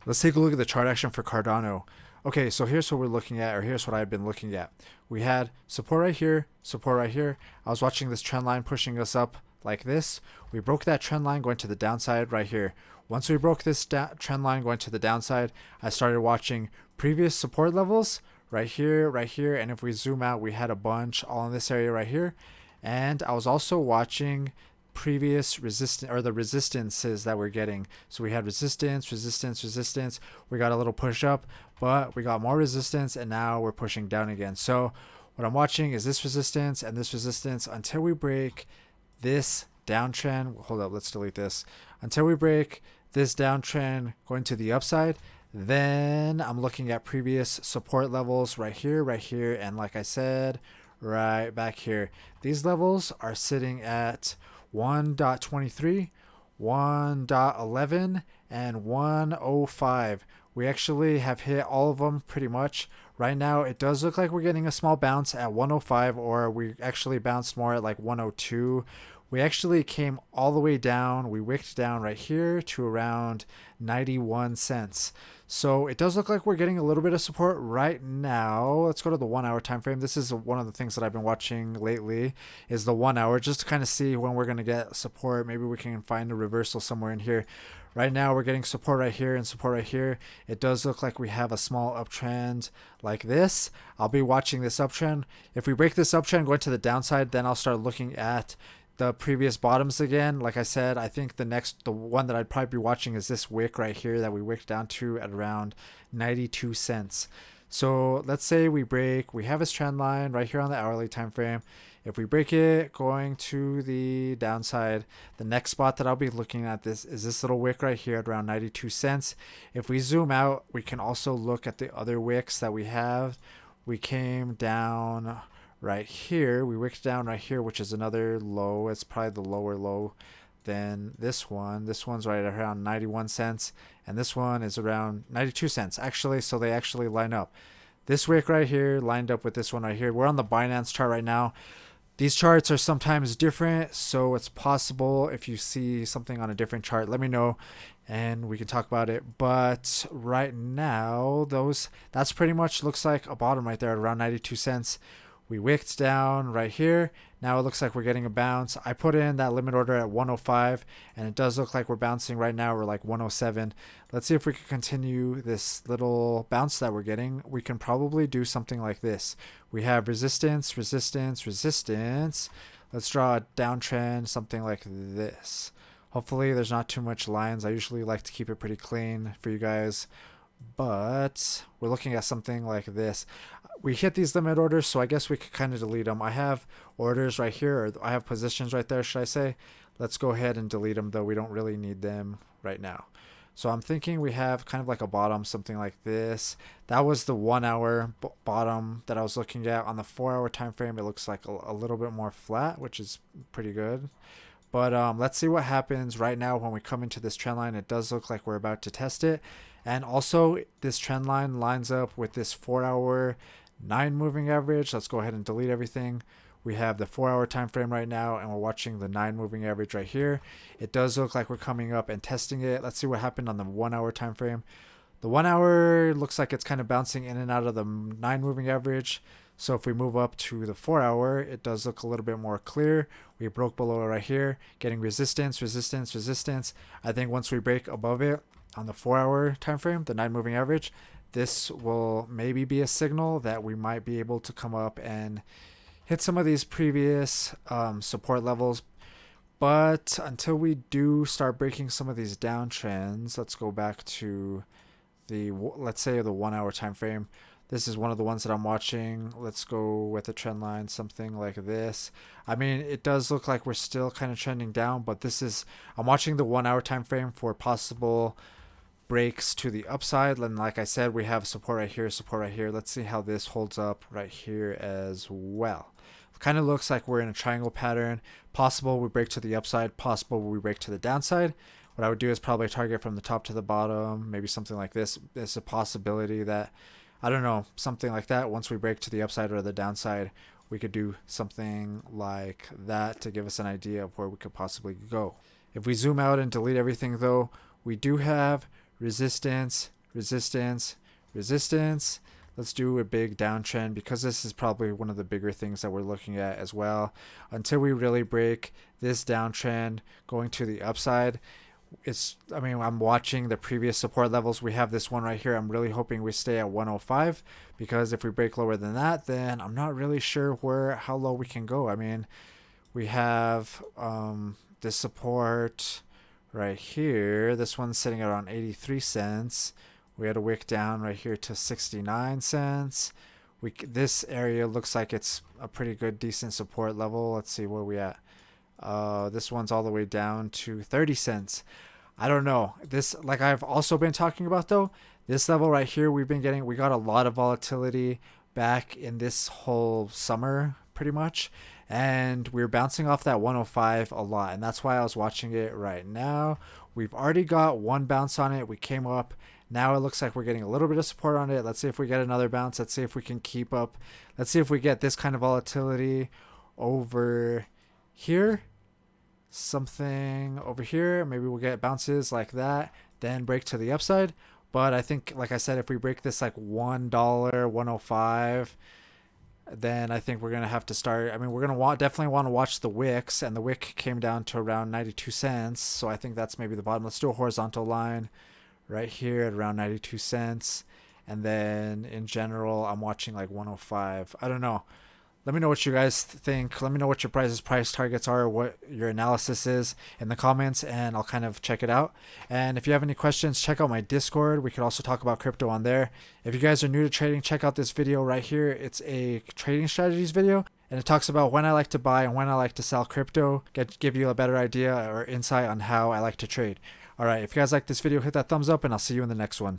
Let's take a look at the chart action for Cardano. Okay, so here's what we're looking at, or here's what I've been looking at. We had support right here, support right here. I was watching this trend line pushing us up like this. We broke that trend line going to the downside right here. Once we broke this trend line going to the downside, I started watching previous support levels right here, and if we zoom out, we had a bunch all in this area right here. And I was also watching previous resistance, or the resistances that we're getting. So we had resistance, resistance, resistance. We got a little push up, but we got more resistance, and now we're pushing down again. So what I'm watching is this resistance and this resistance until we break this downtrend. Hold up, let's delete this. Until we break this downtrend going to the upside, then I'm looking at previous support levels right here, and like I said, right back here. These levels are sitting at 1.23, 1.11, and 1.05. We actually have hit all of them pretty much. Right now, it does look like we're getting a small bounce at 105, or we actually bounced more at like 102. We actually came all the way down. We wicked down right here to around 91 cents. So it does look like we're getting a little bit of support right now. Let's go to the 1 hour time frame. This is one of the things that I've been watching lately, is the 1 hour, just to kind of see when we're going to get support. Maybe we can find a reversal somewhere in here. Right now we're getting support right here and support right here. It does look like we have a small uptrend like this. I'll be watching this uptrend. If we break this uptrend going to the downside, then I'll start looking at the previous bottoms again. Like I said, I think the one that I'd probably be watching is this wick right here that we wicked down to at around 92 cents. So let's say we have this trend line right here on the hourly time frame. If we break it going to the downside, the next spot that I'll be looking at is this little wick right here at around 92 cents. If we zoom out, we can also look at the other wicks that we have. We came down right here, we wicked down right here, which is another low. It's probably the lower low than this one. This one's right around 91 cents, and this one is around 92 cents actually, so they actually line up. This wick right here lined up with this one right here. We're on the Binance chart right now. These charts are sometimes different, so it's possible if you see something on a different chart, let me know and we can talk about it. But right now, that's pretty much looks like a bottom right there at around 92 cents. We wicked down right here. Now it looks like we're getting a bounce. I put in that limit order at 105, and it does look like we're bouncing right now. We're like 107. Let's see if we can continue this little bounce that we're getting. We can probably do something like this. We have resistance, resistance, resistance. Let's draw a downtrend, something like this. Hopefully there's not too much lines. I usually like to keep it pretty clean for you guys, but we're looking at something like this. We hit these limit orders, so I guess we could kind of delete them. I have orders right here, or I have positions right there, should I say. Let's go ahead and delete them, though we don't really need them right now. So I'm thinking we have kind of like a bottom, something like this. That was the 1 hour bottom that I was looking at. On the 4 hour time frame, it looks like a little bit more flat, which is pretty good. But let's see what happens right now when we come into this trend line. It does look like we're about to test it. And also, this trend line lines up with this 4 hour 9 moving average. Let's go ahead and delete everything. We have the 4 hour time frame right now, and we're watching the 9 moving average right here. It does look like we're coming up and testing it. Let's see what happened on the 1 hour time frame. The 1 hour looks like it's kind of bouncing in and out of the 9 moving average. So if we move up to the 4 hour, it does look a little bit more clear. We broke below it right here, getting resistance, resistance, resistance. I think once we break above it on the 4 hour time frame, the 9 moving average, this will maybe be a signal that we might be able to come up and hit some of these previous support levels. But until we do start breaking some of these downtrends, let's go back to let's say the 1 hour time frame. This is one of the ones that I'm watching. Let's go with a trend line, something like this. I mean, it does look like we're still kind of trending down, but I'm watching the 1 hour time frame for possible breaks to the upside. And like I said, we have support right here, support right here. Let's see how this holds up right here as well. It kind of looks like we're in a triangle pattern. Possible we break to the upside, possible we break to the downside. What I would do is probably target from the top to the bottom, maybe something like this. There's a possibility that, I don't know, something like that. Once we break to the upside or the downside, we could do something like that to give us an idea of where we could possibly go. If we zoom out and delete everything, though, we do have resistance, resistance, resistance. Let's do a big downtrend because this is probably one of the bigger things that we're looking at as well. Until we really break this downtrend going to the upside, I'm watching the previous support levels. We have this one right here. I'm really hoping we stay at 105, because if we break lower than that, then I'm not really sure how low we can go. I mean, we have this support right here. This one's sitting around 83 cents. We had a wick down right here to 69 cents. This area looks like it's a pretty good, decent support level. Let's see where we at. This one's all the way down to 30 cents. I don't know. This, like I've also been talking about though, this level right here, we got a lot of volatility back in this whole summer pretty much. And we're bouncing off that 105 a lot. And that's why I was watching it right now. We've already got one bounce on it. We came up. Now it looks like we're getting a little bit of support on it. Let's see if we get another bounce. Let's see if we can keep up. Let's see if we get this kind of volatility over here. Something over here. Maybe we'll get bounces like that, then break to the upside. But I think, like I said, if we break this like $1, 105, then I think we're going to have to start. I mean, we're going to definitely want to watch the wicks, and the wick came down to around 92 cents. So I think that's maybe the bottom. Let's do a horizontal line right here at around 92 cents. And then in general, I'm watching like 105. I don't know. Let me know what you guys think. Let me know what your price targets are, what your analysis is in the comments, and I'll kind of check it out. And if you have any questions, check out my Discord. We could also talk about crypto on there. If you guys are new to trading, check out this video right here. It's a trading strategies video, and it talks about when I like to buy and when I like to sell crypto, give you a better idea or insight on how I like to trade. All right, if you guys like this video, hit that thumbs up, and I'll see you in the next one.